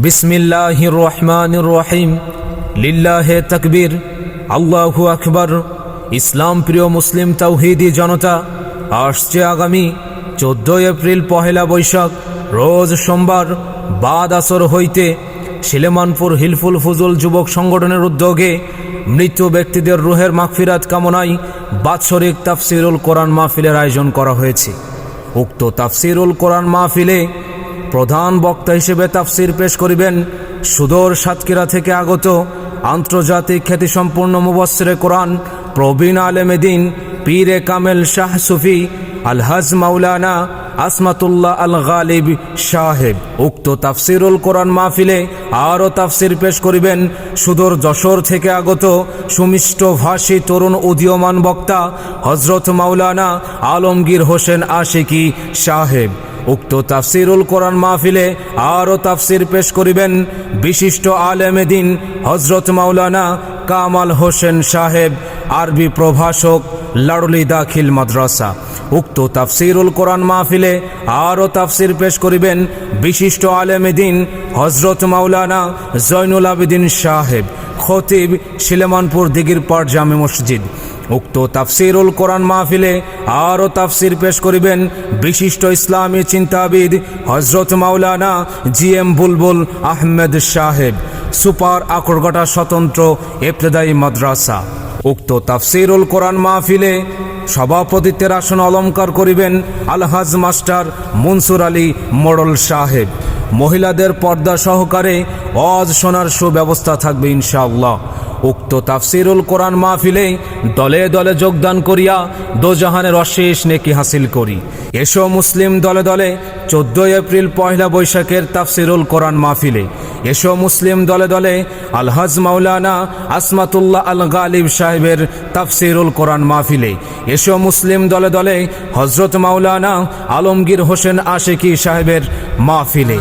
বিসমিল্লাহির রহমানির রহিম। লিল্লাহে তাকবীর, আল্লাহু আকবার। ইসলাম প্রিয় মুসলিম তাওহীদি জনতা, আসছে আগামী 14 এপ্রিল পহেলা বৈশাখ রোজ সোমবার বাদ আসর হইতে শিলেমানপুর হিলফুল ফুজুল যুবক সংগঠনের উদ্যোগে মৃত ব্যক্তিদের রুহের মাগফিরাত কামনায় বাৎসরিক তাফসিরুল কোরআন মাহফিলের আয়োজন করা হয়েছে। উক্ত তাফসিরুল কোরআন মাহফিলে প্রধান বক্তা হিসেবে তাফসির পেশ করিবেন সুদূর সাতক্ষীরা থেকে আগত আন্তর্জাতিক খ্যাতিসম্পন্ন মুফাসসিরে কোরআন প্রবীণ আলেমে দ্বীন পীরে কামেল শাহ সুফি আলহাজ মাওলানা আসমাতুল্লাহ আল গালিব সাহেব। উক্ত তাফসিরুল কোরআন মাহফিলে আরও তাফসির পেশ করিবেন সুদূর যশোর থেকে আগত সুমিষ্ট ভাষী তরুণ উদীয়মান বক্তা হজরত মাওলানা আলমগীর হোসেন আশিকি সাহেব। উক্ত তাফসিরুল কোরআন মাহফিলে আরও তাফসির পেশ করিবেন বিশিষ্ট আলেমে দ্বীন হজরত মাওলানা কামাল হোসেন সাহেব, আরবি প্রভাষক, লাড়ুলি দাখিল মাদ্রাসা। উক্ত তাফসিরুল কোরআন মাহফিলে আরও তাফসির পেশ করিবেন বিশিষ্ট আলেমে দ্বীন হজরত মাওলানা জয়নুল আবেদিন সাহেব, খতিব, শিলেমানপুর দিঘিরপাড় জামে মসজিদ। উক্ত তাফসিরুল কোরআন মাহফিলে আরও তাফসির পেশ করিবেন বিশিষ্ট ইসলামী চিন্তাবিদ হজরত মাওলানা জিএম বুলবুল আহমেদ সাহেব, সুপার আকরগাটা স্বতন্ত্র ইবতেদায়ী মাদ্রাসা। উক্ত তাফসিরুল কোরআন মাহফিলে সভাপতিত্বের আসন অলঙ্কার করিবেন আলহাজ মাস্টার মনসুর আলী মোড়ল সাহেব। মহিলাদের পর্দা সহকারে ওয়াজ শোনার সুব্যবস্থা থাকবে ইনশাআল্লাহ। উক্ত তাফসিরুল কোরআন মাহফিলে দলে দলে যোগদান করিয়া দোজাহানের অশেষ নেকি হাসিল করি। এসো মুসলিম দলে দলে 14 এপ্রিল পহেলা বৈশাখের তাফসিরুল কোরআন মাহফিলে। এসো মুসলিম দলে দলে আলহাজ মাওলানা আসমাতুল্লাহ আল গালিব সাহেবের তাফসিরুল কোরআন মাহফিলে। এসো মুসলিম দলে দলে হজরত মাওলানা আলমগীর হোসেন আশিকি সাহেবের মাহফিলে।